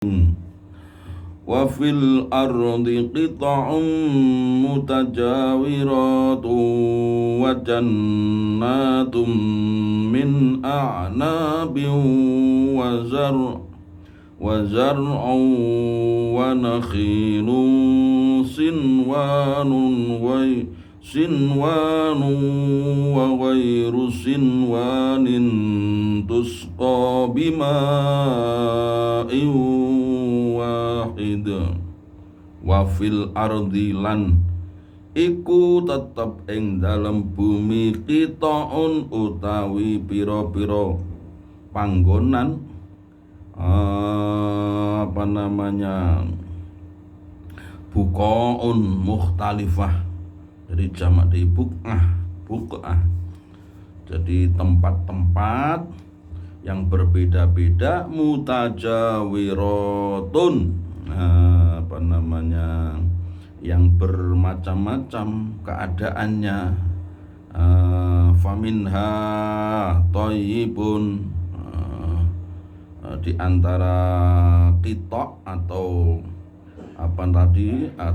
Wa fil ardi qita'un mutajawiratun wa jannatum min a'nabin wa zar'un wa nakhilun sinwanun wa ghairu sinwanin tusqa bima'in wahid. Wa fil ardi lan iku tetep ing dalem bumi qita'un utawi pira-pira panggonan buqaun mukhtalifah, jadi jamak dari buq'ah, jadi tempat-tempat yang berbeda-beda, mutajawiratun, yang bermacam-macam keadaannya, faminha thayyibun, di antara kitok atau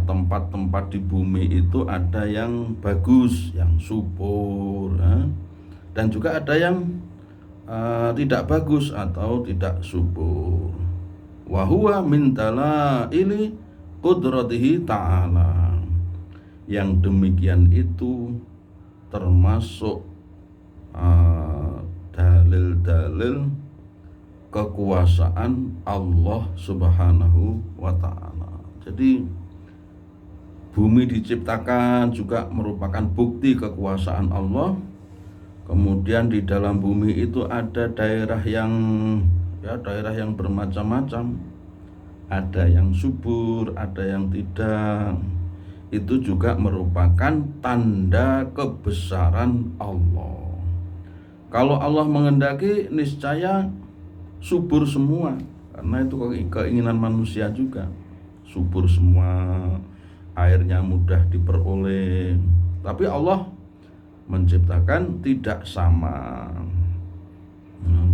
tempat-tempat di bumi itu ada yang bagus, yang subur, dan juga ada yang tidak bagus atau tidak subur. Wa huwa min dalaili qudratihi ta'ala. Yang demikian itu termasuk dalil-dalil kekuasaan Allah Subhanahu wa ta'ala. Jadi bumi diciptakan juga merupakan bukti kekuasaan Allah. Kemudian di dalam bumi itu ada daerah yang bermacam-macam. Ada yang subur, ada yang tidak. Itu juga merupakan tanda kebesaran Allah. Kalau Allah menghendaki niscaya subur semua, karena itu keinginan manusia juga. Subur semua, airnya mudah diperoleh. Tapi Allah menciptakan tidak sama.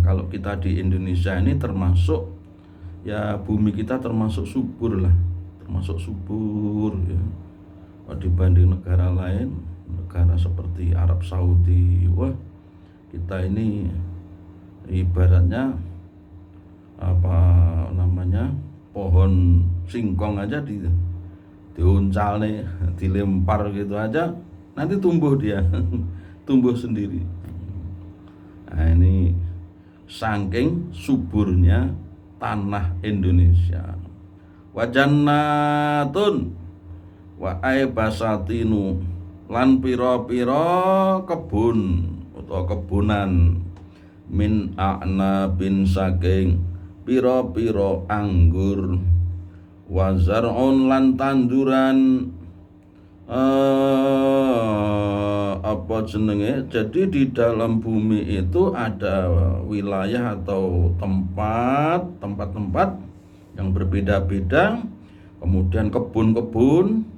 Kalau kita di Indonesia ini termasuk, ya bumi kita termasuk subur lah, termasuk subur ya. Dibanding negara lain, negara seperti Arab Saudi, wah kita ini ibaratnya pohon singkong aja diuncal nih, dilempar gitu aja nanti tumbuh dia tumbuh sendiri. Nah, ini saking suburnya tanah Indonesia. Wa jannatun wa aibasatinu lan pira-pira kebun atau kebunan, min a'nabin saking pira-pira anggur, wa zar'un lan tanduran jadi di dalam bumi itu ada wilayah atau tempat-tempat yang berbeda-beda, kemudian kebun-kebun,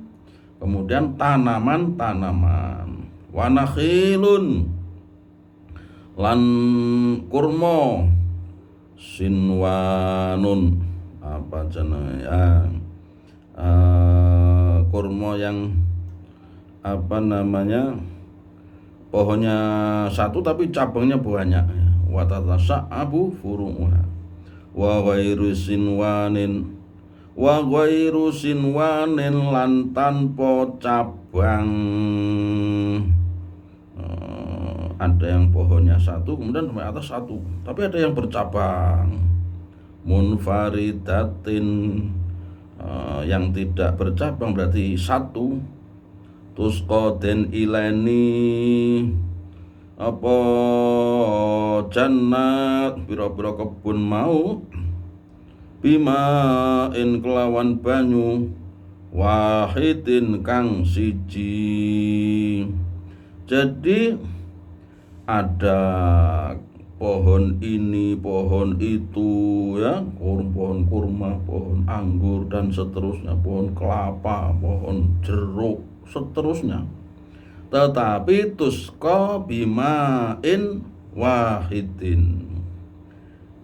kemudian tanaman-tanaman, wa nakhilun lan kurma, sinwanun kurma yang pohonnya satu tapi cabangnya banyak, wa tatasa'abu furu'uha wa ghairu sinwanin lan tanpa cabang. Ada yang pohonnya satu kemudian sampai atas satu, tapi ada yang bercabang. Munfaridatin, yang tidak bercabang berarti satu. Tusqa den ileni jannat pira-pira kebun mau, bima'in kelawan banyu, wahidin kang siji. Jadi ada pohon ini, pohon itu ya, pohon kurma, pohon anggur dan seterusnya, pohon kelapa, pohon jeruk, seterusnya. Tetapi tusqa bima'in wahidin,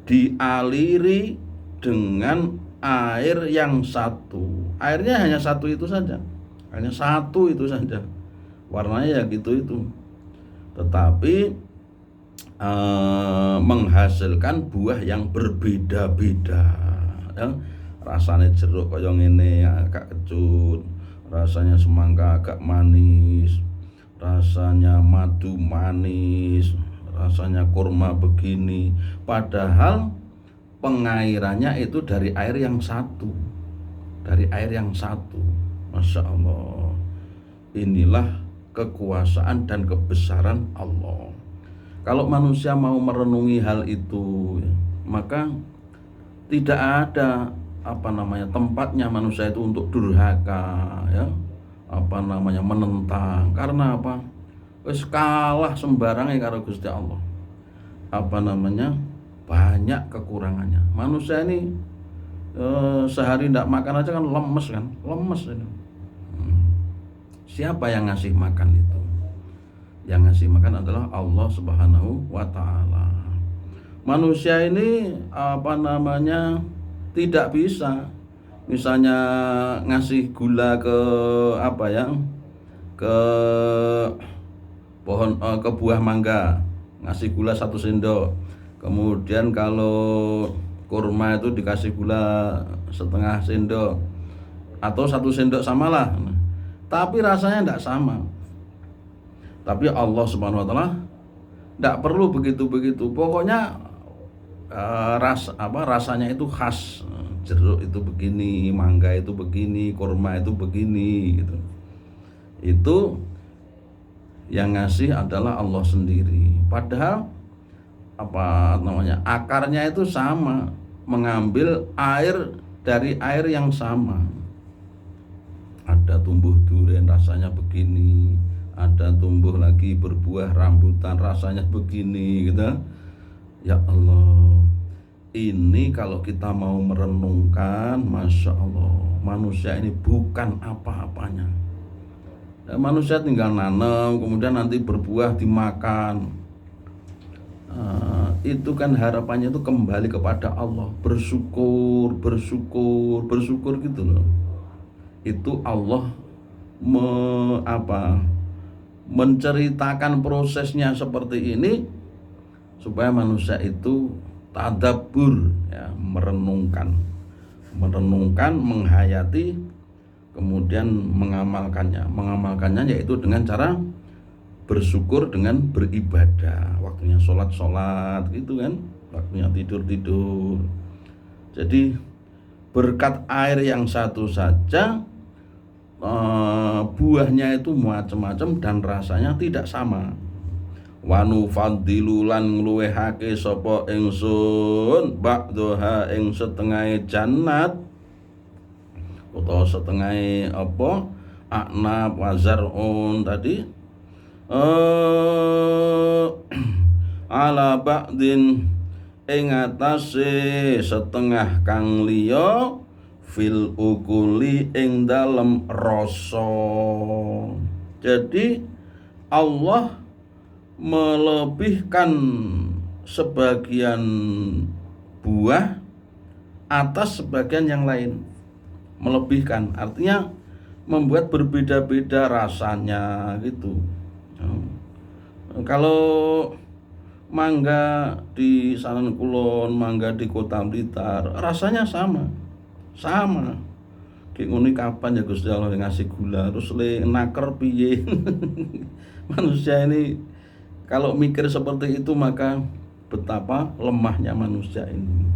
dialiri dengan air yang satu. Airnya hanya satu itu saja. Hanya satu itu saja. Warnanya ya gitu-itu. Tetapi menghasilkan buah yang berbeda-beda ya. Rasanya jeruk kaya ngene agak kecut, rasanya semangka agak manis, rasanya madu manis, rasanya kurma begini, padahal pengairannya itu dari air yang satu. Dari air yang satu. Masya Allah. Inilah kekuasaan dan kebesaran Allah. Kalau manusia mau merenungi hal itu, maka tidak ada tempatnya manusia itu untuk durhaka, ya, menentang. Karena apa? Wis kalah sembarangnya karo Gusti Allah. Banyak kekurangannya. Manusia ini sehari tidak makan aja kan lemes ini. Siapa yang ngasih makan itu? Yang ngasih makan adalah Allah Subhanahu wa Ta'ala. Manusia ini tidak bisa misalnya ngasih gula ke ke pohon ke buah mangga, ngasih gula 1 sendok. Kemudian kalau kurma itu dikasih gula 1/2 sendok atau 1 sendok samalah. Tapi rasanya tidak sama. Tapi Allah Subhanahu wa Ta'ala tidak perlu begitu-begitu. Pokoknya rasanya itu khas. Jeruk itu begini, mangga itu begini, kurma itu begini gitu. Itu yang ngasih adalah Allah sendiri. Padahal akarnya itu sama, mengambil air dari air yang sama. Ada tumbuh durian rasanya begini, ada tumbuh lagi berbuah rambutan rasanya begini gitu. Ya Allah, ini kalau kita mau merenungkan, Masya Allah, manusia ini bukan apa-apanya. Manusia tinggal nanam, kemudian nanti berbuah dimakan. Itu kan harapannya itu kembali kepada Allah, bersyukur gitu loh. Itu Allah menceritakan prosesnya seperti ini supaya manusia itu tadabbur, ya, merenungkan, menghayati, kemudian mengamalkannya yaitu dengan cara bersyukur dengan beribadah, waktunya sholat gitu kan, waktunya tidur. Jadi berkat air yang satu saja buahnya itu macam-macam dan rasanya tidak sama. Wanu fadilulan ngluwehake sapa ingsun ba'daha ing setengahe jannat utawa setengahe aknab wazarun tadi ala ba'din ing atase setengah kang liya fil ukuli ing dalem rasa. Jadi Allah melebihkan sebagian buah atas sebagian yang lain. Melebihkan artinya membuat berbeda-beda rasanya gitu. Kalau mangga di Sanan Kulon, mangga di Kota Blitar, rasanya sama. Kayak ngene kapan ya Gusti Allah ngasih gula terus le naker piye? Manusia ini kalau mikir seperti itu maka betapa lemahnya manusia ini.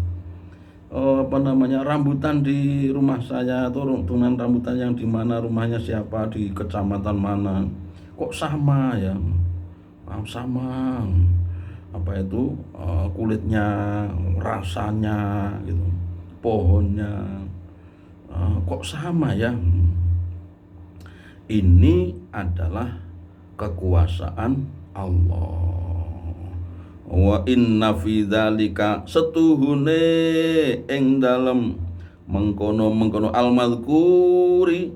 Rambutan di rumah saya atau tunan rambutan yang di mana rumahnya siapa di kecamatan mana kok sama ya? Sama. Kulitnya, rasanya gitu. Pohonnya kok sama ya? Ini adalah kekuasaan Allah. Wa inna fi dzalika setuhune ing dalem mengkono al-madzkuri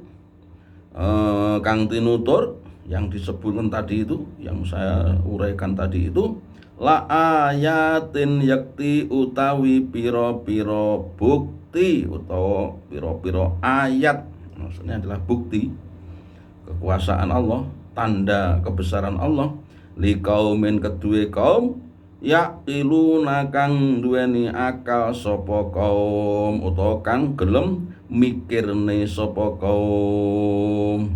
kang tinutur yang disebutkan tadi itu, yang saya uraikan tadi itu, la ayatin yakti utawi piro-piro bukti bukti utawa pira-pira ayat, maksudnya adalah bukti kekuasaan Allah, tanda kebesaran Allah, liqaumin kedue kaum yaqiluna kang duweni akal sapa kaum utawa kang gelem mikirne sapa kaum.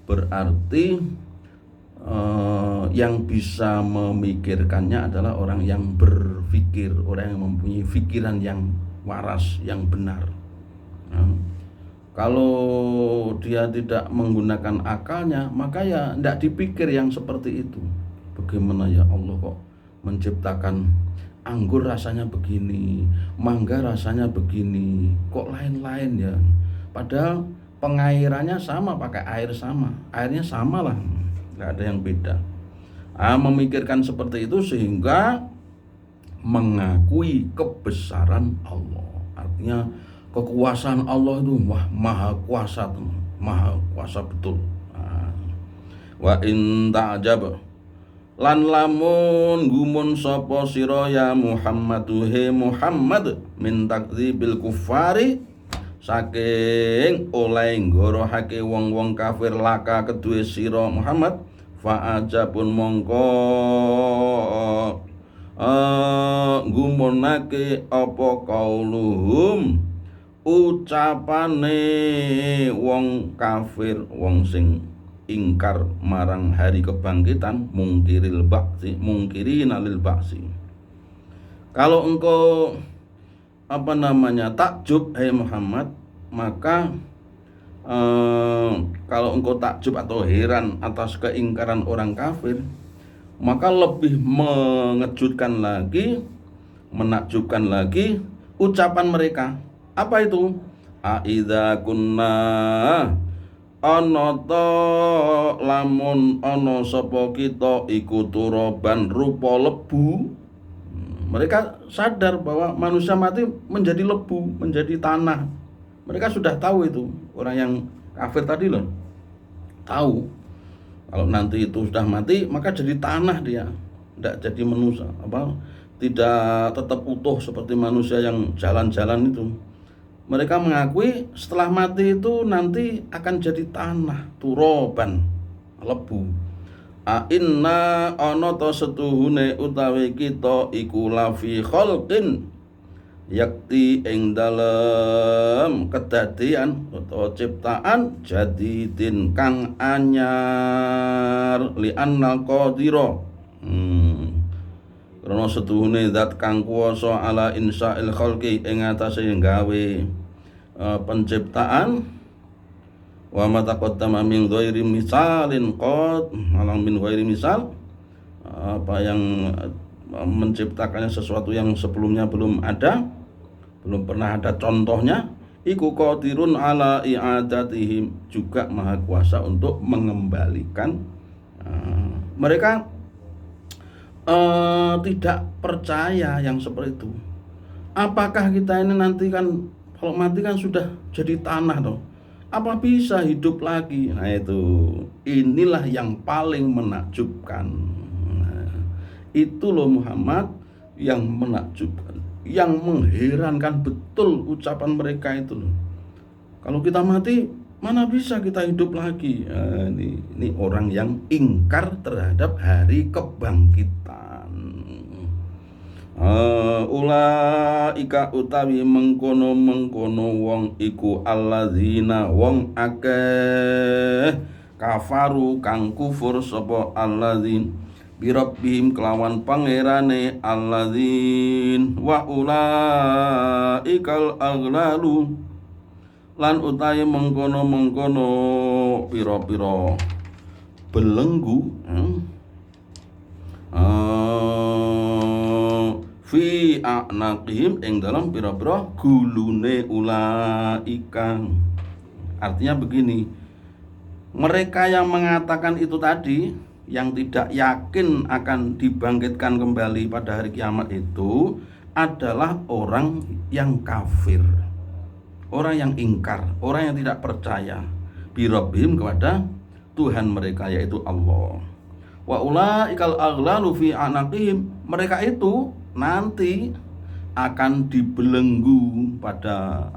Berarti yang bisa memikirkannya adalah orang yang berpikir, orang yang mempunyai pikiran yang waras, yang benar. Kalau dia tidak menggunakan akalnya, maka ya tidak dipikir yang seperti itu. Bagaimana ya Allah kok menciptakan anggur rasanya begini, mangga rasanya begini, kok lain-lain ya. Padahal pengairannya sama, pakai air sama, airnya sama lah, nggak ada yang beda. Memikirkan seperti itu sehingga mengakui kebesaran Allah. Artinya kekuasaan Allah itu maha kuasa, maha kuasa betul. Wa in ta'jab lan lamun gumun sapa sira ya Muhammadu he Muhammad min takdzibil kufari saking oleh nggorohake wong-wong kafir laka kedue sira Muhammad, fa ajabun mongko gumunake apa kauluhum ucapane wong kafir, wong sing ingkar marang hari kebangkitan, mungkirina lil ba'si. Kalau engkau takjub hai Muhammad, maka kalau engkau takjub atau heran atas keingkaran orang kafir, maka lebih mengejutkan lagi, menakjubkan lagi ucapan mereka. Apa itu? Aidza kunna ana ta lamun ana sapa kita iku turaban rupa lebu. Mereka sadar bahwa manusia mati menjadi lebu, menjadi tanah. Mereka sudah tahu itu, orang yang kafir tadi loh, tahu kalau nanti itu sudah mati maka jadi tanah dia, tidak jadi manusia, tidak tetap utuh seperti manusia yang jalan-jalan itu. Mereka mengakui setelah mati itu nanti akan jadi tanah, turoban, lebu. Inna ana ta setuhune utawi kita iku lafi khalqin yakti ing dalem kedadian utawa ciptaan jadidin kang anyar li annal qadira karena setuhune zat kang kuwasa ala insa'il khalqi ing atase gawe penciptaan wa ma taqaddama min ghairi misalin qad alang min ghairi misal, apa yang menciptakannya sesuatu yang sebelumnya belum ada, belum pernah ada contohnya, iku qadirun ala i'adatihim, juga maha kuasa untuk mengembalikan. Mereka tidak percaya yang seperti itu. Apakah kita ini nanti kan kalau mati kan sudah jadi tanah toh, apa bisa hidup lagi? Nah inilah yang paling menakjubkan. Itu loh Muhammad yang menakjubkan, yang mengherankan betul ucapan mereka itu loh. Kalau kita mati, mana bisa kita hidup lagi? Ini orang yang ingkar terhadap hari kebangkitan. Ulaika utawi mengkono wong iku alladzina wong akeh kafaru kang kufur sapa alladzin birabbihim kelawan pangerane alladzin wa ulaikal aghlalu lan utawi mengkono pira-pira belenggu fi a'naqihim ing dalam pira-pira gulune ulaika. Artinya begini, mereka yang mengatakan itu tadi, yang tidak yakin akan dibangkitkan kembali pada hari kiamat itu adalah orang yang kafir, orang yang ingkar, orang yang tidak percaya birabbihim kepada Tuhan mereka yaitu Allah. Wa ulaikal aghlalu fi a'naqihim, mereka itu nanti akan dibelenggu pada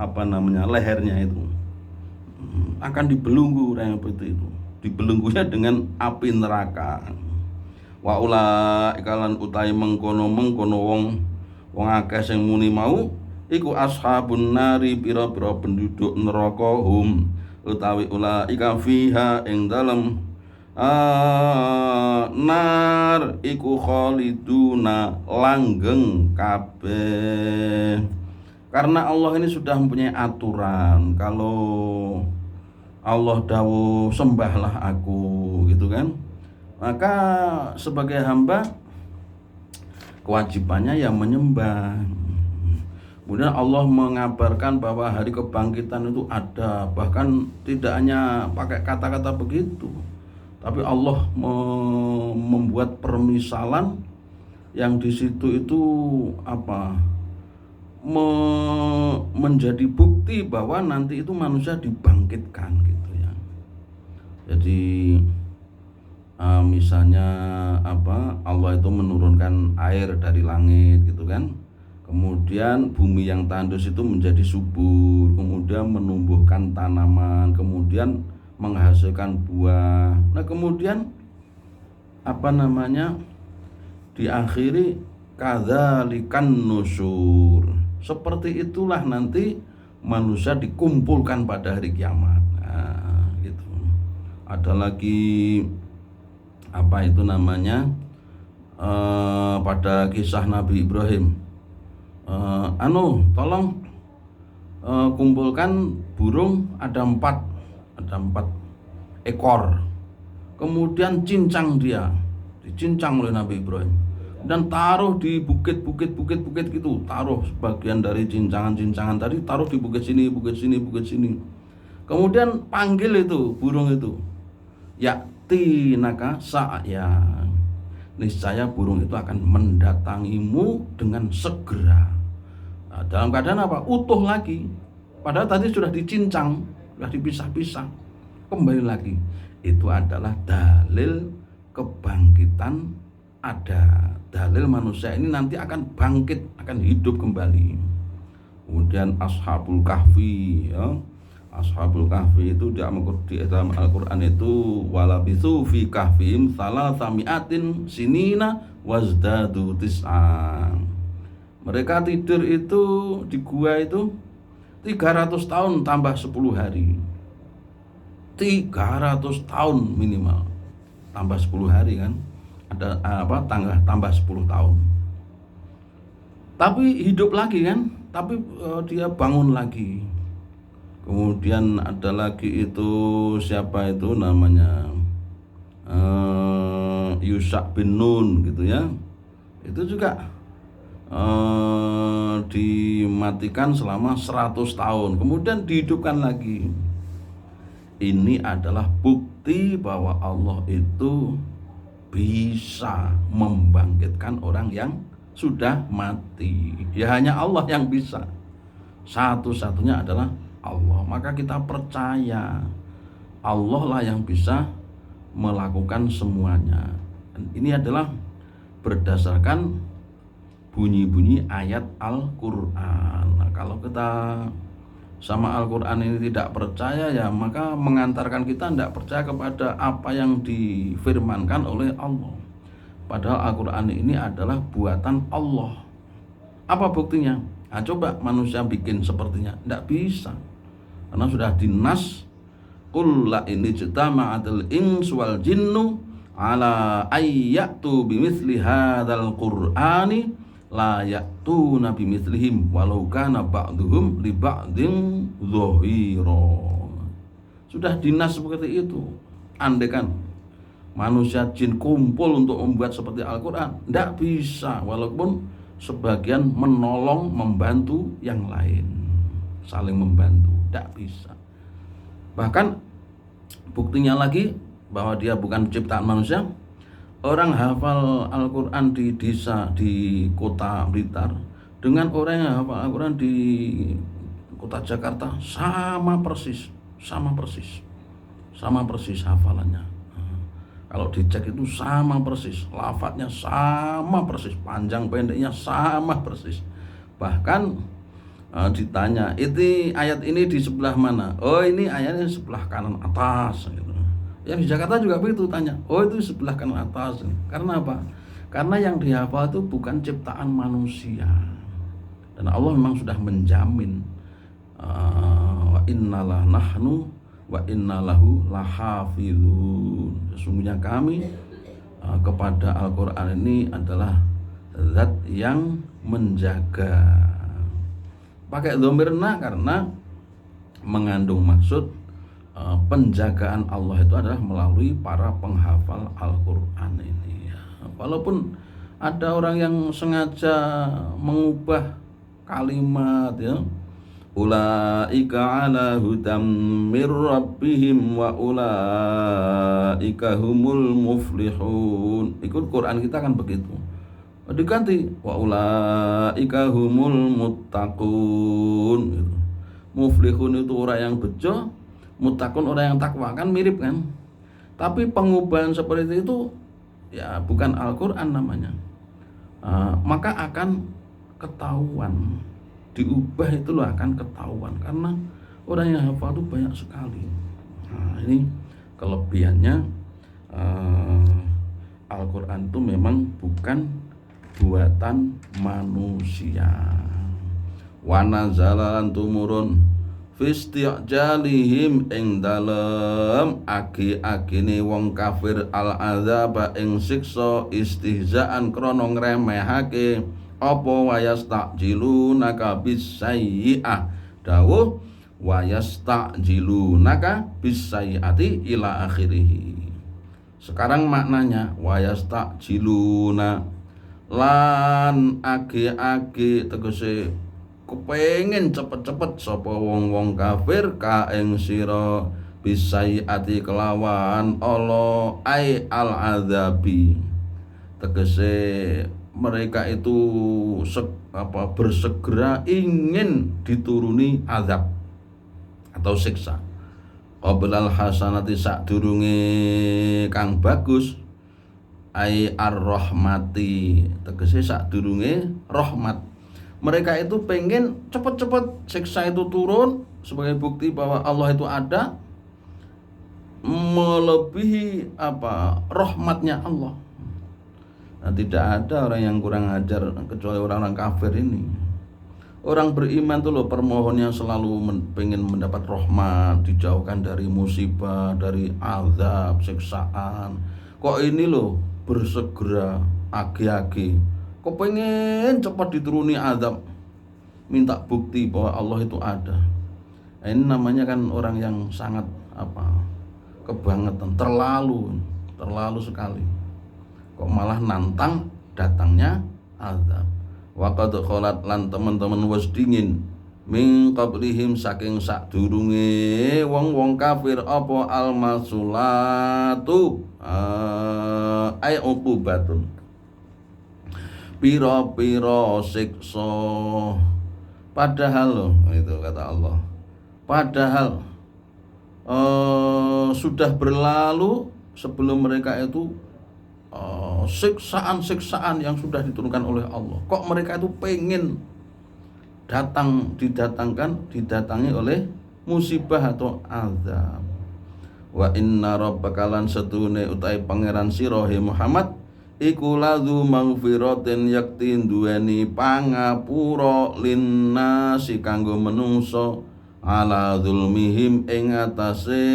lehernya itu. Akan dibelenggu orang itu. Dibelenggunya dengan api neraka. Wa ulaika lan utahe mengkono wong akeh sing muni mau iku ashabun nari pira-pira penduduk neraka hum utawi ulaika fiha ing dalem nar iku khaliduna langgeng kabeh. Karena Allah ini sudah mempunyai aturan, kalau Allah dawuh sembahlah aku gitu kan, maka sebagai hamba kewajibannya ya menyembah. Kemudian Allah mengabarkan bahwa hari kebangkitan itu ada, bahkan tidak hanya pakai kata-kata begitu, tapi Allah membuat permisalan yang di situ itu menjadi bukti bahwa nanti itu manusia dibangkitkan gitu ya. Jadi misalnya Allah itu menurunkan air dari langit gitu kan, kemudian bumi yang tandus itu menjadi subur, kemudian menumbuhkan tanaman, kemudian menghasilkan buah. Nah kemudian diakhiri kadzalikan nusur. Seperti itulah nanti manusia dikumpulkan pada hari kiamat. Nah, gitu. Ada lagi pada kisah Nabi Ibrahim. Tolong kumpulkan burung ada empat ekor. Kemudian dicincang oleh Nabi Ibrahim. Dan taruh di bukit gitu, taruh sebagian dari cincangan tadi, taruh di bukit sini. Kemudian panggil itu burung itu, yakti naka sa'ya, niscaya burung itu akan mendatangimu dengan segera. Nah, dalam keadaan utuh lagi, padahal tadi sudah dicincang, sudah dipisah-pisah, kembali lagi. Itu adalah dalil kebangkitan, ada dalil manusia ini nanti akan bangkit, akan hidup kembali. Kemudian Ashabul Kahfi itu di dalam Al-Quran itu walabithu fi kahfihim salasami'atin sinina wazdadu tis'an. Mereka tidur itu di gua itu 300 tahun tambah 10 hari. 300 tahun minimal tambah 10 hari kan, ada tambah 10 tahun. Tapi hidup lagi kan, tapi dia bangun lagi. Kemudian ada lagi itu siapa itu namanya Yusha bin Nun gitu ya. Itu juga dimatikan selama 100 tahun, kemudian dihidupkan lagi. Ini adalah bukti bahwa Allah itu bisa membangkitkan orang yang sudah mati. Ya hanya Allah yang bisa. Satu-satunya adalah Allah. Maka kita percaya Allah lah yang bisa melakukan semuanya. Dan ini adalah berdasarkan bunyi-bunyi ayat Al-Quran. Nah, kalau kita sama Al-Quran ini tidak percaya, ya maka mengantarkan kita tidak percaya kepada apa yang difirmankan oleh Allah. Padahal Al-Quran ini adalah buatan Allah. Apa buktinya? Nah, coba manusia bikin sepertinya, tidak bisa. Karena sudah dinas, qul la in ijtama'atil insu wal jinnu ala ayyatu bimithli hadzal qur'ani la ya'tuna bimithlihim walau kana ba'duhum li ba'din dhahira. Sudah dinas seperti itu. Andaikan manusia jin kumpul untuk membuat seperti Al-Quran, tidak bisa, walaupun sebagian menolong, membantu yang lain, saling membantu, tidak bisa. Bahkan buktinya lagi bahwa dia bukan ciptaan manusia. Orang hafal Al-Quran di desa, di kota Blitar, dengan orang yang hafal Al-Quran di kota Jakarta sama persis hafalannya. Kalau dicek itu sama persis, lafadznya sama persis, panjang pendeknya sama persis. Bahkan ditanya, ini ayat ini di sebelah mana? Oh, ini ayatnya sebelah kanan atas gitu. Yang di Jakarta juga begitu, tanya, oh itu sebelah kanan atas. Karena apa? Karena yang dihafal itu bukan ciptaan manusia. Dan Allah memang sudah menjamin, wa innalah nahnu wa innalahu lahafizun. Sesungguhnya kami kepada Al-Quran ini adalah zat yang menjaga. Pakai dhomirna karena mengandung maksud penjagaan Allah itu adalah melalui para penghafal Al-Quran ini ya. Walaupun ada orang yang sengaja mengubah kalimat ya, ulaika ala hudam mir rabbihim wa ulaika humul muflihun. Ikut Quran kita kan begitu, diganti wa ulaika humul muttaqun gitu. Muflihun itu orang yang bejo, muttaqun orang yang takwa, kan mirip kan. Tapi pengubahan seperti itu ya bukan Al-Quran namanya. Maka akan ketahuan, diubah itu loh akan ketahuan, karena orang yang hafal itu banyak sekali. Nah, ini kelebihannya Al-Quran itu memang bukan buatan manusia. Wa nazalan tumurun fisti'jalihim ing dalem agi-agine wong kafir al azaba ing siksa istihzaan krana ngremehake apa wayastajilunaka bisayyi'ah dawuh wayastajilunaka bisayyi'ati ila akhirih. Sekarang maknanya wayastajiluna lan age-age tegese kepengen cepet-cepet sapa wong-wong kafir ka ing sira bisayyi'ati kelawan Allah ai al azabi, tegese mereka itu bersegera ingin dituruni azab atau siksa. Qablal hasanati sadurunge kang bagus, ai ar-rahmati tegese sadurunge rahmat. Mereka itu pengen cepet-cepet siksa itu turun sebagai bukti bahwa Allah itu ada, melebihi rahmatnya Allah. Nah, tidak ada orang yang kurang ajar kecuali orang-orang kafir ini. Orang beriman tuh loh permohonnya selalu pengen mendapat rahmat, dijauhkan dari musibah, dari azab, siksaan. Kok ini loh bersegera agi-agi, kok pengen cepat dituruni azab, minta bukti bahwa Allah itu ada. Nah, ini namanya kan orang yang sangat kebangetan, terlalu sekali. Kok malah nantang datangnya azab. Wa qad khalat lan teman-teman wis dingin min qablihim saking sadurunge wong-wong kafir apa almasulatu ay uqubatun, pira-pira siksa. Padahal loh, itu kata Allah, padahal sudah berlalu sebelum mereka itu siksaan-siksaan yang sudah diturunkan oleh Allah. Kok mereka itu pengen didatangi oleh musibah atau azab. Wa inna rabbaka lan setune utai pangeran sira Muhammad iku ladzu maghfiratin yakti duweni pangapura linnasi kanggo menungso ala zulmihim ing atase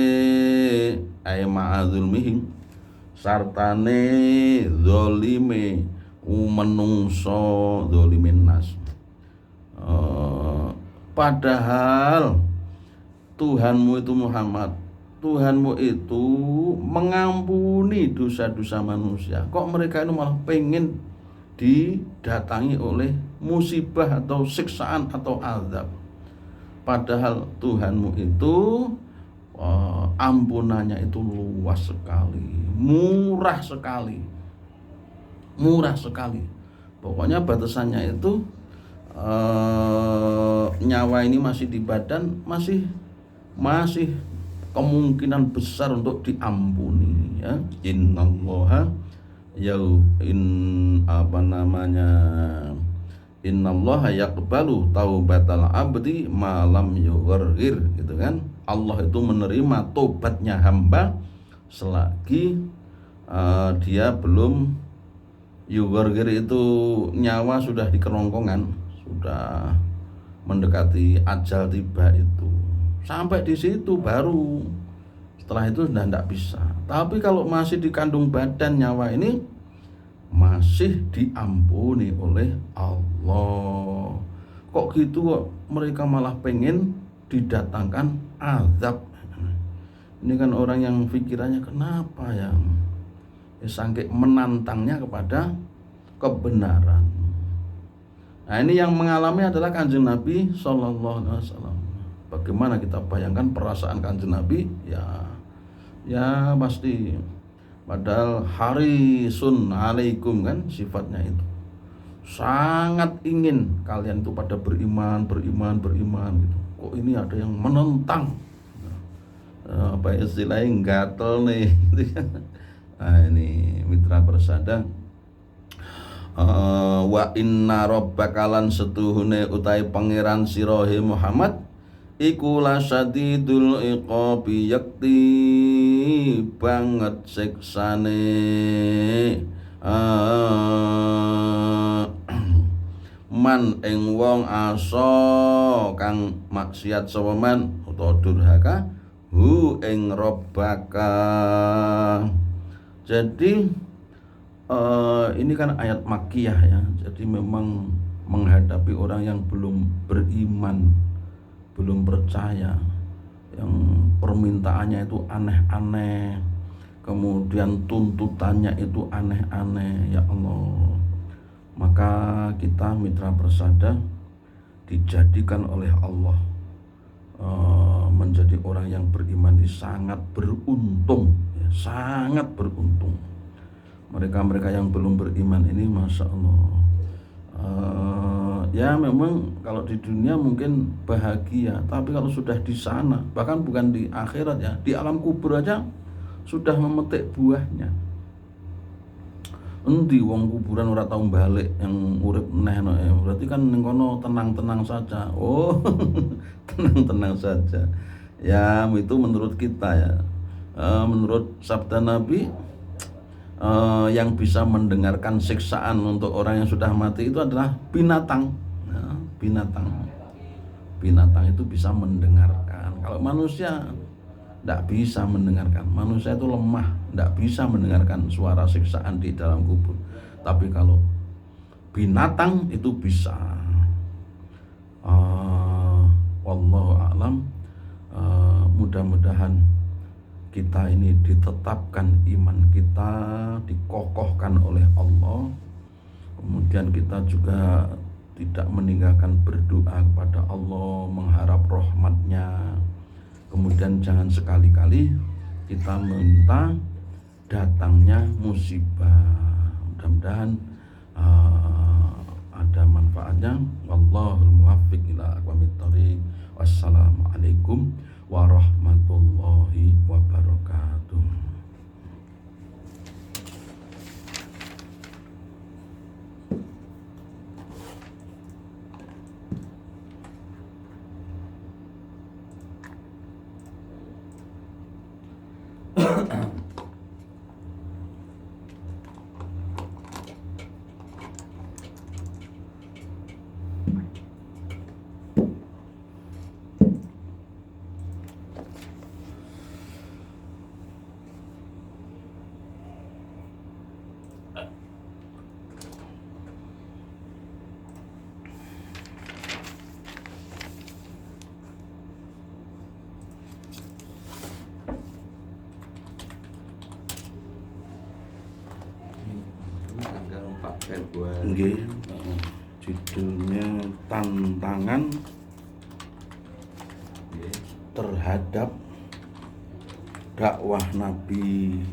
ay ma'adzulmihim sartane zalime menungso zalimin nas. Padahal Tuhanmu itu Muhammad, Tuhanmu itu mengampuni dosa-dosa manusia. Kok mereka itu malah pengen didatangi oleh musibah atau siksaan atau azab. Padahal Tuhanmu itu ampunannya itu luas sekali, murah sekali. Pokoknya batasannya itu nyawa ini masih di badan, masih kemungkinan besar untuk diampuni ya. Innallaha yaqbalu taubatal abdi malam yughargir, gitu kan. Allah itu menerima tobatnya hamba selagi dia belum yughargir, itu nyawa sudah di kerongkongan, sudah mendekati ajal tiba itu. Sampai di situ baru, setelah itu sudah tidak bisa. Tapi kalau masih dikandung badan nyawa ini masih diampuni oleh Allah. Kok gitu kok mereka malah pengen didatangkan azab. Ini kan orang yang pikirannya kenapa ya sangke menantangnya kepada kebenaran. Nah, ini yang mengalami adalah Kanjeng Nabi Sallallahu Alaihi Wasallam. Bagaimana kita bayangkan perasaan Kanjeng Nabi? Ya pasti. Padahal harisun alaikum kan sifatnya itu. Sangat ingin kalian itu pada beriman gitu. Kok ini ada yang menentang? Apa istilahnya gatel nih. Nah, ini mitra persada. Wa inna rabbaka lan setuhune utai pangeran sirahe Muhammad iku lasyadidul iqabi, yakti banget siksane man ing wong asa kang maksiat sapa man utawa durhaka hu ing rabbaka. Jadi ini kan ayat makkiyah ya. Jadi memang menghadapi orang yang belum beriman, belum percaya, yang permintaannya itu aneh-aneh, kemudian tuntutannya itu aneh-aneh, ya Allah. Maka kita mitra persada dijadikan oleh Allah menjadi orang yang beriman ini sangat beruntung ya, sangat beruntung. Mereka-mereka yang belum beriman ini Masya Allah, ya memang kalau di dunia mungkin bahagia, tapi kalau sudah di sana, bahkan bukan di akhirat ya, di alam kubur aja sudah memetik buahnya. Endi wong kuburan ora tau balik, yang urip neh no, berarti kan ning kono tenang-tenang saja. Oh, tenang-tenang saja. Ya itu menurut kita ya. Menurut sabda Nabi, yang bisa mendengarkan siksaan untuk orang yang sudah mati itu adalah binatang. Nah, binatang itu bisa mendengarkan. Kalau manusia tidak bisa mendengarkan. Manusia itu lemah, tidak bisa mendengarkan suara siksaan di dalam kubur. Tapi kalau binatang itu bisa. Wallahu a'lam. Mudah-mudahan kita ini ditetapkan iman kita, dikokohkan oleh Allah. Kemudian kita juga tidak meninggalkan berdoa kepada Allah, mengharap rahmatnya. Kemudian jangan sekali-kali kita minta datangnya musibah. Mudah-mudahan ada manfaatnya. Wallahul muwaffiq ila aqwamit thoriq. Wassalamualaikum warahmatullahi wabarakatuh. Tanggal 4 Februari. Nggih, judulnya tantangan terhadap dakwah Nabi.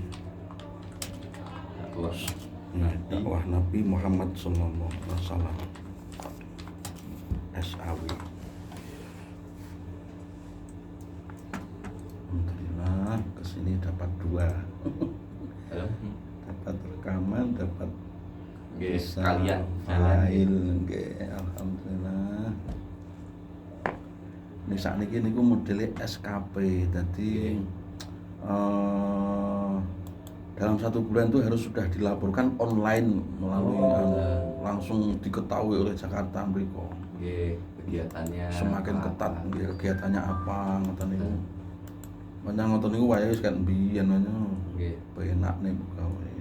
Dakwah Nabi Muhammad sallallahu alaihi wasallam. SAW. Alhamdulillah kesini dapat 2. Dapat rekaman, dapat Nggih, bisa kalian file nggih alhamdulillah. Ini sakniki niku modele SKP. Jadi dalam 1 bulan itu harus sudah dilaporkan online melalui langsung diketahui oleh Jakarta mriko. Nggih, kegiatannya Semakin apa? ketat nggih kegiatannya apa ngoten niku. Menyang ngoten niku wayahe wis kan biyen aja. Nggih. Penak nih pegawai.